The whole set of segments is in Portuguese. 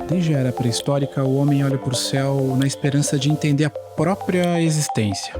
Desde a era pré-histórica, o homem olha para o céu na esperança de entender a própria existência.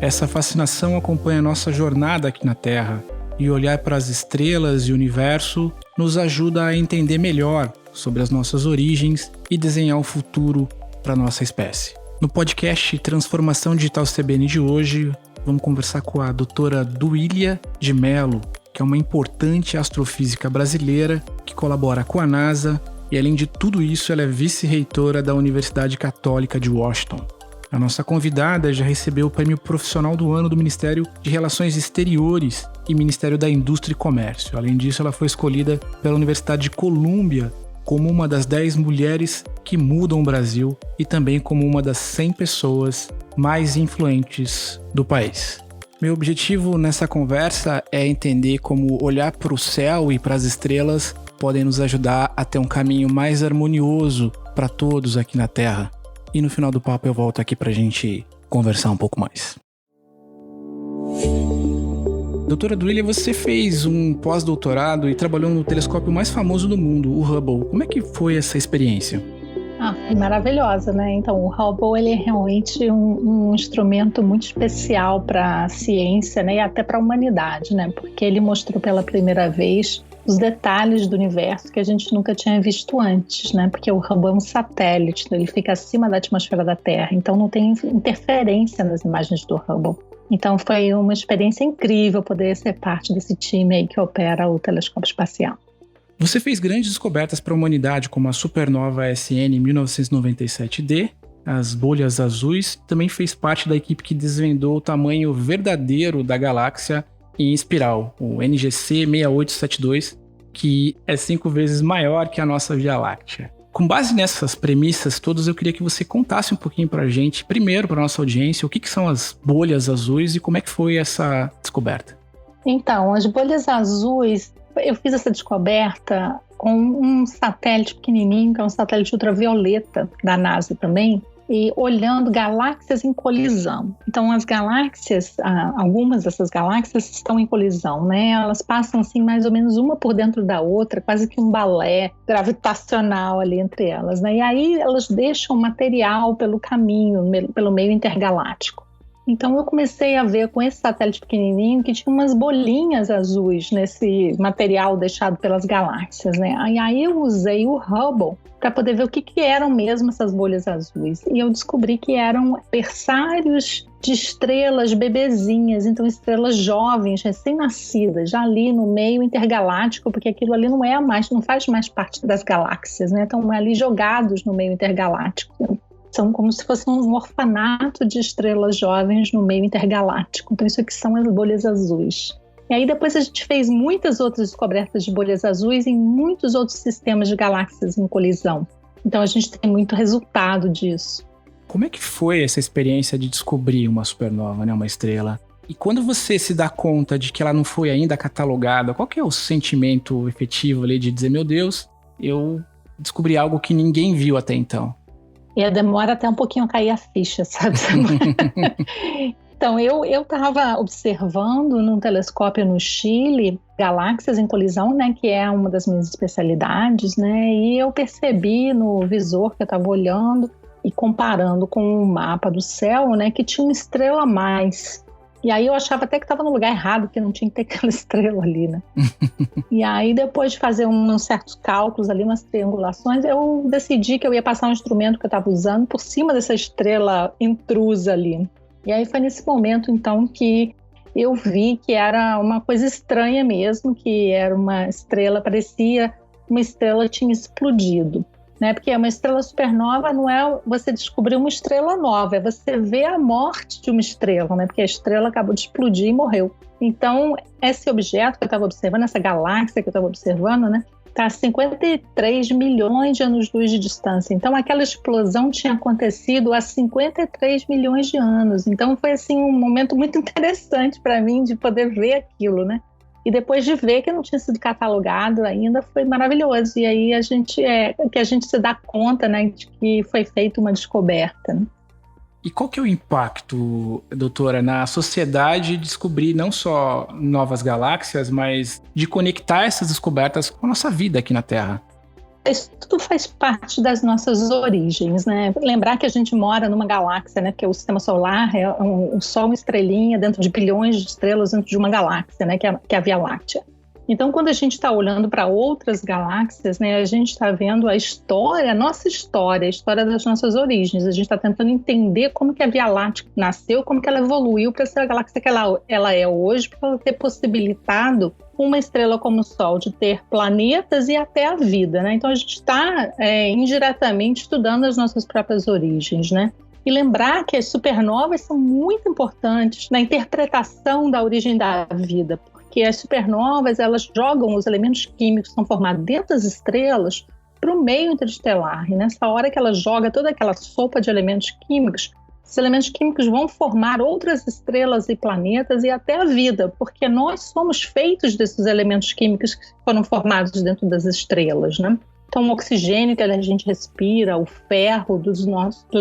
Essa fascinação acompanha a nossa jornada aqui na Terra, e olhar para as estrelas e o universo nos ajuda a entender melhor sobre as nossas origens e desenhar o futuro para a nossa espécie. No podcast Transformação Digital CBN de hoje, vamos conversar com a doutora Duília de Mello, que é uma importante astrofísica brasileira que colabora com a NASA e, além de tudo isso, ela é vice-reitora da Universidade Católica de Washington. A nossa convidada já recebeu o Prêmio Profissional do Ano do Ministério de Relações Exteriores e Ministério da Indústria e Comércio. Além disso, ela foi escolhida pela Universidade de Colômbia como uma das 10 mulheres que mudam o Brasil e também como uma das 100 pessoas mais influentes do país. Meu objetivo nessa conversa é entender como olhar para o céu e para as estrelas podem nos ajudar a ter um caminho mais harmonioso para todos aqui na Terra. E no final do papo eu volto aqui para a gente conversar um pouco mais. Doutora Duília, você fez um pós-doutorado e trabalhou no telescópio mais famoso do mundo, o Hubble. Como é que foi essa experiência? Foi maravilhosa, né? Então, o Hubble ele é realmente um instrumento muito especial para a ciência, né? E até para a humanidade, né? Porque ele mostrou pela primeira vez os detalhes do universo que a gente nunca tinha visto antes, né? Porque o Hubble é um satélite, ele fica acima da atmosfera da Terra, então não tem interferência nas imagens do Hubble. Então foi uma experiência incrível poder ser parte desse time aí que opera o telescópio espacial. Você fez grandes descobertas para a humanidade, como a supernova SN 1997D, as bolhas azuis, também fez parte da equipe que desvendou o tamanho verdadeiro da galáxia em espiral, o NGC 6872, que é 5 vezes maior que a nossa Via Láctea. Com base nessas premissas todas, eu queria que você contasse um pouquinho para a gente, primeiro para a nossa audiência, o que são as bolhas azuis e como é que foi essa descoberta. Então, as bolhas azuis, eu fiz essa descoberta com um satélite pequenininho, que é um satélite ultravioleta da NASA também, e olhando galáxias em colisão. Então, as galáxias, algumas dessas galáxias estão em colisão, né? Elas passam assim mais ou menos uma por dentro da outra, quase que um balé gravitacional ali entre elas, né? E aí elas deixam material pelo caminho, pelo meio intergaláctico. Então eu comecei a ver com esse satélite pequenininho que tinha umas bolinhas azuis nesse material deixado pelas galáxias, né? E aí eu usei o Hubble para poder ver o que eram mesmo essas bolhas azuis. E eu descobri que eram berçários de estrelas bebezinhas, então estrelas jovens, recém-nascidas, já ali no meio intergaláctico, porque aquilo ali não faz mais parte das galáxias, né? Estão ali jogados no meio intergaláctico. São como se fosse um orfanato de estrelas jovens no meio intergaláctico. Então isso aqui são as bolhas azuis. E aí depois a gente fez muitas outras descobertas de bolhas azuis em muitos outros sistemas de galáxias em colisão. Então a gente tem muito resultado disso. Como é que foi essa experiência de descobrir uma supernova, né, uma estrela? E quando você se dá conta de que ela não foi ainda catalogada, qual que é o sentimento efetivo ali de dizer, meu Deus, eu descobri algo que ninguém viu até então? E demora até um pouquinho a cair a ficha, sabe? Então, eu estava observando num telescópio no Chile, galáxias em colisão, né, que é uma das minhas especialidades, né, e eu percebi no visor que eu estava olhando e comparando com o mapa do céu, né, que tinha uma estrela a mais. E aí eu achava até que estava no lugar errado, que não tinha que ter aquela estrela ali, né? E aí depois de fazer uns certos cálculos ali, umas triangulações, eu decidi que eu ia passar um instrumento que eu estava usando por cima dessa estrela intrusa ali. E aí foi nesse momento, então, que eu vi que era uma coisa estranha mesmo, que era uma estrela, parecia uma estrela tinha explodido. Né? Porque uma estrela supernova não é você descobrir uma estrela nova, é você ver a morte de uma estrela, né? Porque a estrela acabou de explodir e morreu. Então, esse objeto que eu estava observando, essa galáxia que eu estava observando, né? Está a 53 milhões de anos-luz de distância. Então, aquela explosão tinha acontecido há 53 milhões de anos. Então, foi assim, um momento muito interessante para mim de poder ver aquilo, né? E depois de ver que não tinha sido catalogado ainda, foi maravilhoso. E aí a gente se dá conta, né, de que foi feita uma descoberta. Né? E qual que é o impacto, doutora, na sociedade descobrir não só novas galáxias, mas de conectar essas descobertas com a nossa vida aqui na Terra? Isso tudo faz parte das nossas origens, né? Lembrar que a gente mora numa galáxia, né? Que o sistema solar é um Sol, uma estrelinha dentro de bilhões de estrelas dentro de uma galáxia, né? Que é a Via Láctea. Então, quando a gente está olhando para outras galáxias, né? A gente está vendo a história, a nossa história, a história das nossas origens. A gente está tentando entender como que a Via Láctea nasceu, como que ela evoluiu para ser a galáxia que ela é hoje, para ela ter possibilitado uma estrela como o Sol de ter planetas e até a vida, né? Então a gente está indiretamente estudando as nossas próprias origens, né? E lembrar que as supernovas são muito importantes na interpretação da origem da vida, porque as supernovas elas jogam os elementos químicos que são formados dentro das estrelas para o meio interestelar. E nessa hora que ela joga toda aquela sopa de elementos químicos, esses elementos químicos vão formar outras estrelas e planetas e até a vida, porque nós somos feitos desses elementos químicos que foram formados dentro das estrelas, né? Então, o oxigênio que a gente respira, o ferro do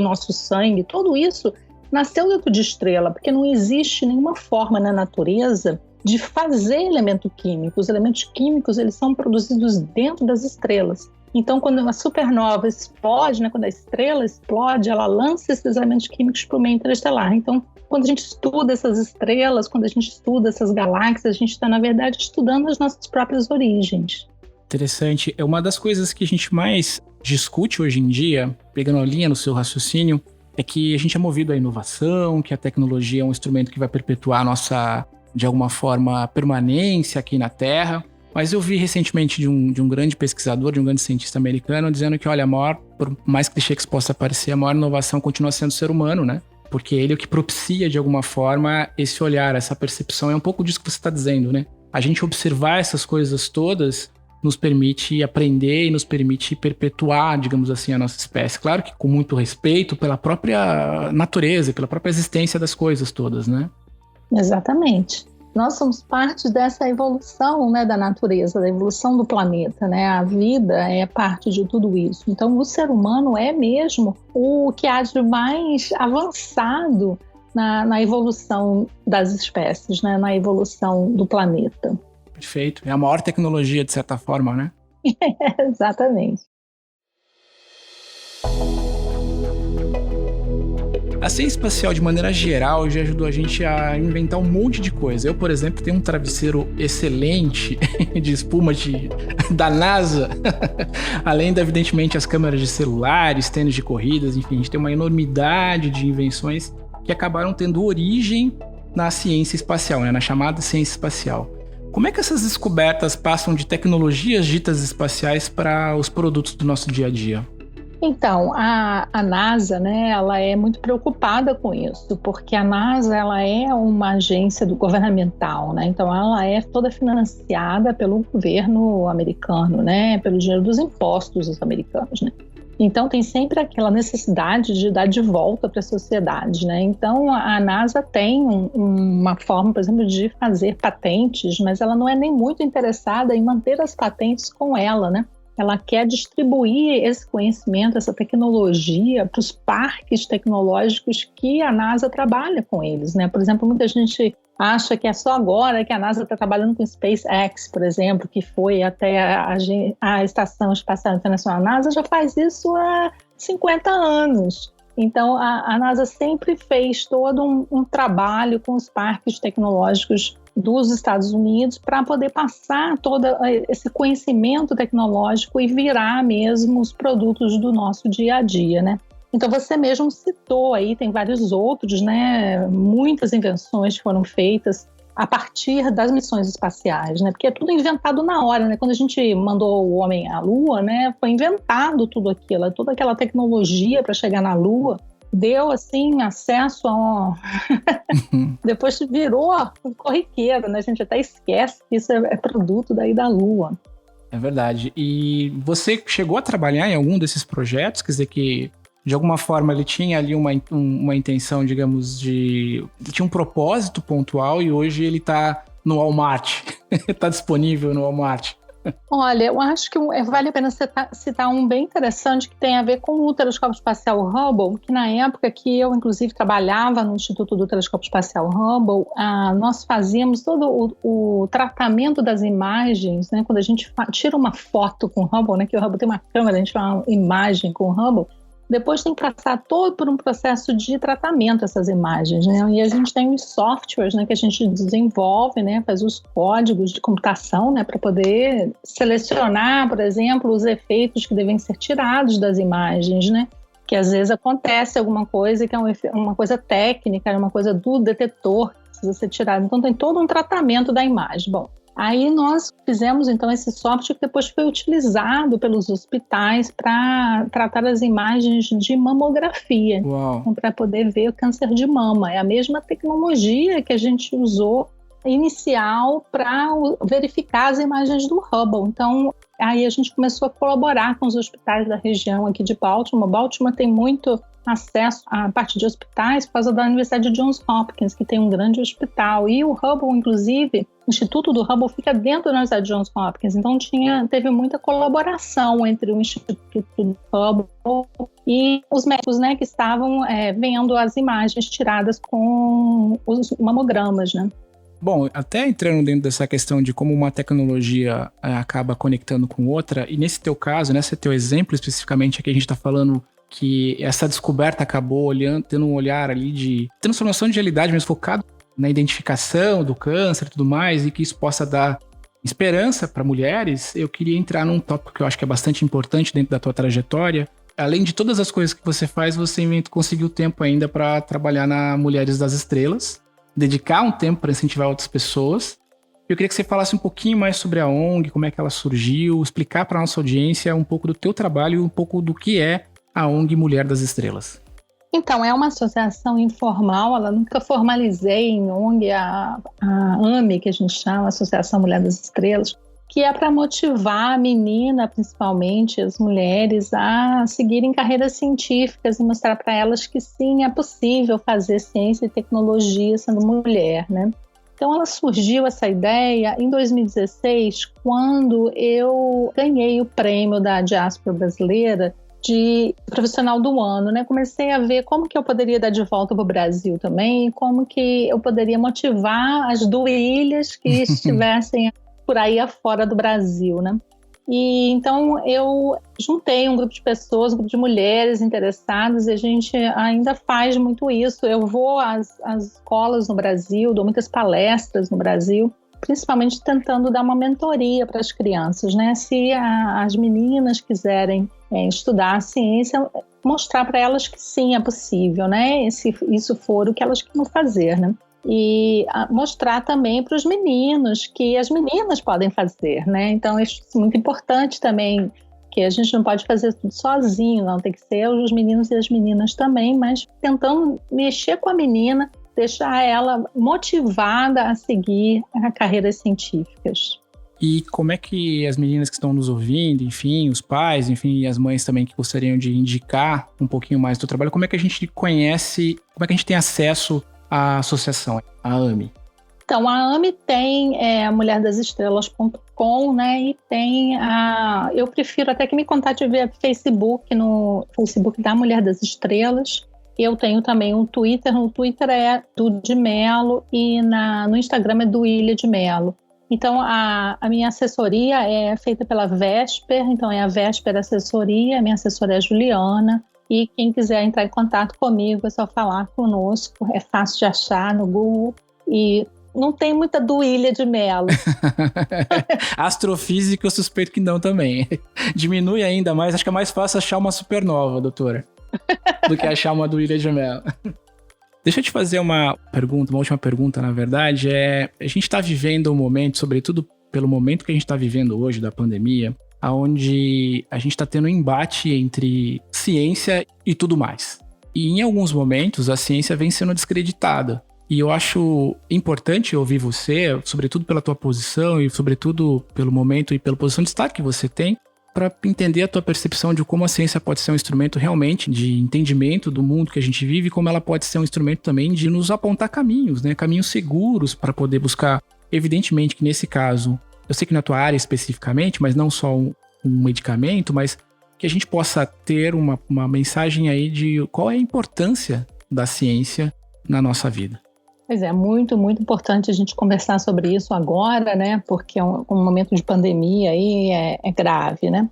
nosso sangue, tudo isso nasceu dentro de estrela, porque não existe nenhuma forma na natureza de fazer elemento químico. Os elementos químicos eles são produzidos dentro das estrelas. Então, quando uma supernova explode, né, quando a estrela explode, ela lança esses elementos químicos para o meio interestelar. Então, quando a gente estuda essas estrelas, quando a gente estuda essas galáxias, a gente está, na verdade, estudando as nossas próprias origens. Interessante. É uma das coisas que a gente mais discute hoje em dia, pegando a linha no seu raciocínio, é que a gente é movido à inovação, que a tecnologia é um instrumento que vai perpetuar a nossa, de alguma forma, permanência aqui na Terra. Mas eu vi recentemente de um grande pesquisador, de um grande cientista americano, dizendo que, olha, por mais clichê que isso possa parecer, a maior inovação continua sendo o ser humano, né? Porque ele é o que propicia, de alguma forma, esse olhar, essa percepção. É um pouco disso que você está dizendo, né? A gente observar essas coisas todas nos permite aprender e nos permite perpetuar, digamos assim, a nossa espécie. Claro que com muito respeito pela própria natureza, pela própria existência das coisas todas, né? Exatamente. Nós somos parte dessa evolução, né, da natureza, da evolução do planeta, né? A vida é parte de tudo isso. Então, o ser humano é mesmo o que há de mais avançado na evolução das espécies, né? Na evolução do planeta. Perfeito. É a maior tecnologia, de certa forma, né? Exatamente. A ciência espacial, de maneira geral, já ajudou a gente a inventar um monte de coisa. Eu, por exemplo, tenho um travesseiro excelente de espuma da NASA, além, evidentemente, as câmeras de celulares, tênis de corridas, enfim, a gente tem uma enormidade de invenções que acabaram tendo origem na ciência espacial, né, na chamada ciência espacial. Como é que essas descobertas passam de tecnologias ditas espaciais para os produtos do nosso dia a dia? Então, a NASA, né, ela é muito preocupada com isso, porque a NASA ela é uma agência governamental, né? Então ela é toda financiada pelo governo americano, né? Pelo dinheiro dos impostos dos americanos, né? Então tem sempre aquela necessidade de dar de volta para a sociedade, né? Então a NASA tem uma forma, por exemplo, de fazer patentes, mas ela não é nem muito interessada em manter as patentes com ela, né? Ela quer distribuir esse conhecimento, essa tecnologia para os parques tecnológicos que a NASA trabalha com eles, né? Por exemplo, muita gente acha que é só agora que a NASA está trabalhando com SpaceX, por exemplo, que foi até a Estação Espacial Internacional. A NASA já faz isso há 50 anos. Então, a NASA sempre fez todo um trabalho com os parques tecnológicos dos Estados Unidos para poder passar todo esse conhecimento tecnológico e virar mesmo os produtos do nosso dia a dia, né? Então você mesmo citou aí, tem vários outros, né? Muitas invenções foram feitas a partir das missões espaciais, né? Porque é tudo inventado na hora, né? Quando a gente mandou o homem à Lua, né? Foi inventado tudo aquilo, toda aquela tecnologia para chegar na Lua. Deu, assim, acesso a Depois virou corriqueiro, né? A gente até esquece que isso é produto daí da Lua. É verdade. E você chegou a trabalhar em algum desses projetos? Quer dizer que, de alguma forma, ele tinha ali uma intenção, digamos, ele tinha um propósito pontual e hoje ele está no Walmart. Está disponível no Walmart. Olha, eu acho que vale a pena citar um bem interessante que tem a ver com o telescópio espacial Hubble, que na época que eu, inclusive, trabalhava no Instituto do Telescópio Espacial Hubble, nós fazíamos todo o tratamento das imagens, né? Quando a gente tira uma foto com o Hubble, né? Que o Hubble tem uma câmera, a gente faz uma imagem com o Hubble, depois tem que passar todo por um processo de tratamento essas imagens, né? E a gente tem os softwares, né, que a gente desenvolve, né, faz os códigos de computação, né, para poder selecionar, por exemplo, os efeitos que devem ser tirados das imagens, né? Que às vezes acontece alguma coisa que é uma coisa técnica, é uma coisa do detetor que precisa ser tirado. Então tem todo um tratamento da imagem. Bom, aí nós fizemos então esse software que depois foi utilizado pelos hospitais para tratar as imagens de mamografia, para poder ver o câncer de mama. É a mesma tecnologia que a gente usou inicial para verificar as imagens do Hubble. Então, aí a gente começou a colaborar com os hospitais da região aqui de Baltimore. Baltimore tem muito acesso à parte de hospitais por causa da Universidade de Johns Hopkins, que tem um grande hospital. E o Hubble, inclusive, o Instituto do Hubble fica dentro da Universidade de Johns Hopkins. Então, teve muita colaboração entre o Instituto do Hubble e os médicos, né, que estavam vendo as imagens tiradas com os mamogramas, né? Bom, até entrando dentro dessa questão de como uma tecnologia acaba conectando com outra, e nesse teu caso, nesse teu exemplo especificamente aqui, a gente está falando que essa descoberta acabou tendo um olhar ali de transformação de realidade, mas focado na identificação do câncer e tudo mais, e que isso possa dar esperança para mulheres. Eu queria entrar num tópico que eu acho que é bastante importante dentro da tua trajetória. Além de todas as coisas que você faz, você conseguiu tempo ainda para trabalhar na Mulheres das Estrelas, dedicar um tempo para incentivar outras pessoas. Eu queria que você falasse um pouquinho mais sobre a ONG, como é que ela surgiu, explicar para a nossa audiência um pouco do teu trabalho e um pouco do que é a ONG Mulher das Estrelas. Então, é uma associação informal, ela nunca formalizei em ONG, a AME, que a gente chama, Associação Mulher das Estrelas, que é para motivar a menina, principalmente as mulheres, a seguirem carreiras científicas e mostrar para elas que sim, é possível fazer ciência e tecnologia sendo mulher, né? Então, ela surgiu essa ideia em 2016, quando eu ganhei o prêmio da diáspora brasileira de profissional do ano, né? Comecei a ver como que eu poderia dar de volta para o Brasil também, como que eu poderia motivar as duílias que estivessem por aí afora do Brasil, né? E então eu juntei um grupo de pessoas, um grupo de mulheres interessadas, e a gente ainda faz muito isso. Eu vou às escolas no Brasil, dou muitas palestras no Brasil, principalmente tentando dar uma mentoria para as crianças, né? Se as meninas quiserem estudar a ciência, mostrar para elas que sim, é possível, né? Se isso for o que elas querem fazer, né? E mostrar também para os meninos que as meninas podem fazer, né? Então, isso é muito importante também, que a gente não pode fazer tudo sozinho, não, tem que ser os meninos e as meninas também, mas tentando mexer com a menina, deixar ela motivada a seguir carreiras científicas. E como é que as meninas que estão nos ouvindo, enfim, os pais, enfim, e as mães também que gostariam de indicar um pouquinho mais do trabalho, como é que a gente conhece, como é que a gente tem acesso à associação, a AME? Então, a AME tem mulherdasestrelas.com, né, e tem eu prefiro até que me contate via Facebook, no Facebook da Mulher das Estrelas. Eu tenho também um Twitter, no Twitter é do de Mello e no Instagram é do Ilha de Mello. Então, a minha assessoria é feita pela Vesper, então é a Vesper Assessoria, a minha assessora é a Juliana, e quem quiser entrar em contato comigo é só falar conosco, é fácil de achar no Google, e não tem muita do Ilha de Mello. Astrofísica eu suspeito que não também. Diminui ainda mais, acho que é mais fácil achar uma supernova, doutora, do que achar uma do Ilha de Mello. Deixa eu te fazer uma última pergunta, na verdade, a gente está vivendo um momento, sobretudo pelo momento que a gente está vivendo hoje da pandemia, onde a gente está tendo um embate entre ciência e tudo mais. E em alguns momentos a ciência vem sendo descreditada. E eu acho importante ouvir você, sobretudo pela tua posição e sobretudo pelo momento e pela posição de destaque que você tem, para entender a tua percepção de como a ciência pode ser um instrumento realmente de entendimento do mundo que a gente vive e como ela pode ser um instrumento também de nos apontar caminhos, né? Caminhos seguros para poder buscar. Evidentemente que nesse caso eu sei que na tua área especificamente, mas não só um medicamento, mas que a gente possa ter uma mensagem aí de qual é a importância da ciência na nossa vida. Pois é, muito, muito importante a gente conversar sobre isso agora, né? Porque um momento de pandemia aí é grave, né?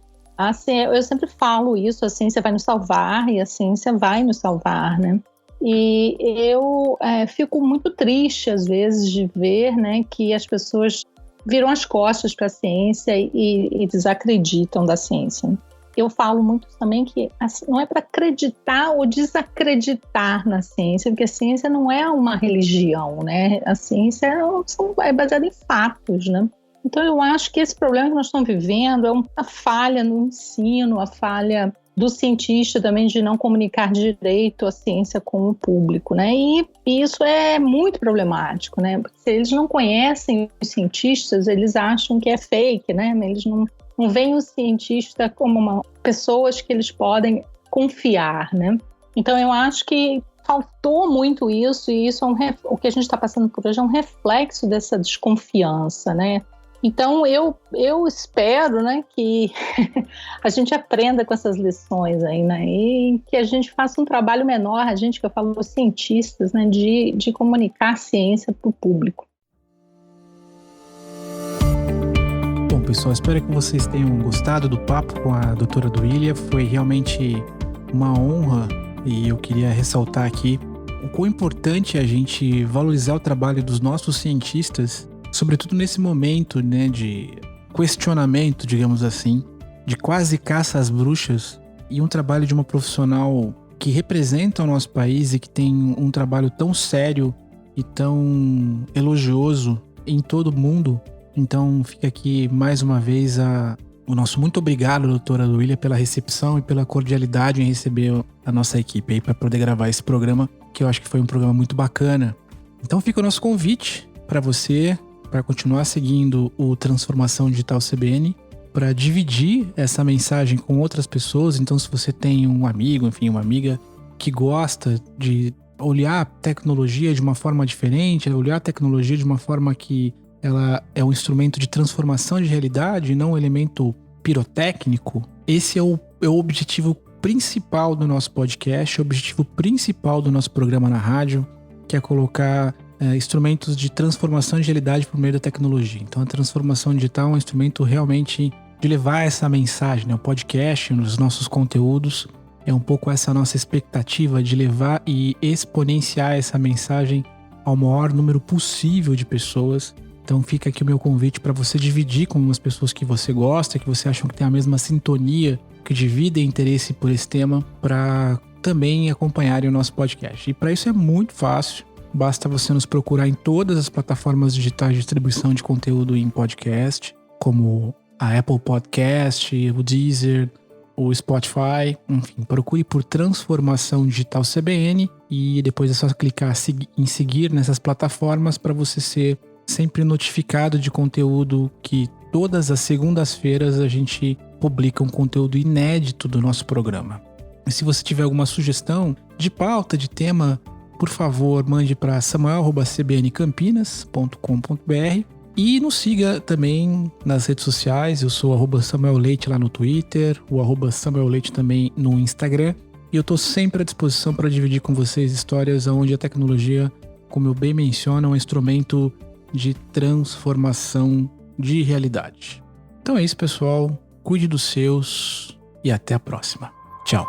Eu sempre falo isso, a ciência vai nos salvar e a ciência vai nos salvar, né? E eu fico muito triste, às vezes, de ver, né, que as pessoas viram as costas para a ciência e desacreditam da ciência. Eu falo muito também que não é para acreditar ou desacreditar na ciência, porque a ciência não é uma religião, né? A ciência é baseada em fatos, né? Então eu acho que esse problema que nós estamos vivendo é uma falha no ensino, a falha do cientista também de não comunicar direito a ciência com o público, né? E isso é muito problemático, né? Porque se eles não conhecem os cientistas, eles acham que é fake, né? Eles não veem o cientista como pessoas que eles podem confiar, né? Então eu acho que faltou muito isso, e isso o que a gente está passando por hoje é um reflexo dessa desconfiança, né? Então eu espero, né, que a gente aprenda com essas lições aí, né, e que a gente faça um trabalho menor, que eu falo os cientistas, né, de comunicar a ciência para o público. Bom, pessoal, espero que vocês tenham gostado do papo com a doutora Duília. Foi realmente uma honra e eu queria ressaltar aqui o quão importante é a gente valorizar o trabalho dos nossos cientistas, sobretudo nesse momento, né, de questionamento, digamos assim, de quase caça às bruxas, e um trabalho de uma profissional que representa o nosso país e que tem um trabalho tão sério e tão elogioso em todo o mundo. Então fica aqui mais uma vez o nosso muito obrigado, doutora Duília, pela recepção e pela cordialidade em receber a nossa equipe aí para poder gravar esse programa, que eu acho que foi um programa muito bacana. Então fica o nosso convite para você, para continuar seguindo o Transformação Digital CBN, para dividir essa mensagem com outras pessoas. Então, se você tem um amigo, enfim, uma amiga que gosta de olhar a tecnologia de uma forma diferente, olhar a tecnologia de uma forma que ela é um instrumento de transformação de realidade e não um elemento pirotécnico, esse é o objetivo principal do nosso podcast, o objetivo principal do nosso programa na rádio, que é colocar instrumentos de transformação de realidade por meio da tecnologia. Então a transformação digital é um instrumento realmente de levar essa mensagem, né? O podcast, nos nossos conteúdos, é um pouco essa nossa expectativa de levar e exponenciar essa mensagem ao maior número possível de pessoas. Então fica aqui o meu convite para você dividir com as pessoas que você gosta, que você acha que tem a mesma sintonia, que dividem interesse por esse tema, para também acompanharem o nosso podcast. E para isso é muito fácil. Basta você nos procurar em todas as plataformas digitais de distribuição de conteúdo em podcast, como a Apple Podcast, o Deezer, o Spotify, enfim, procure por Transformação Digital CBN e depois é só clicar em seguir nessas plataformas para você ser sempre notificado de conteúdo que todas as segundas-feiras a gente publica um conteúdo inédito do nosso programa. E se você tiver alguma sugestão de pauta, de tema, por favor, mande para samuel@cbncampinas.com.br e nos siga também nas redes sociais. Eu sou @SamuelLeite lá no Twitter, o @SamuelLeite também no Instagram. E eu estou sempre à disposição para dividir com vocês histórias onde a tecnologia, como eu bem menciono, é um instrumento de transformação de realidade. Então é isso, pessoal. Cuide dos seus e até a próxima. Tchau.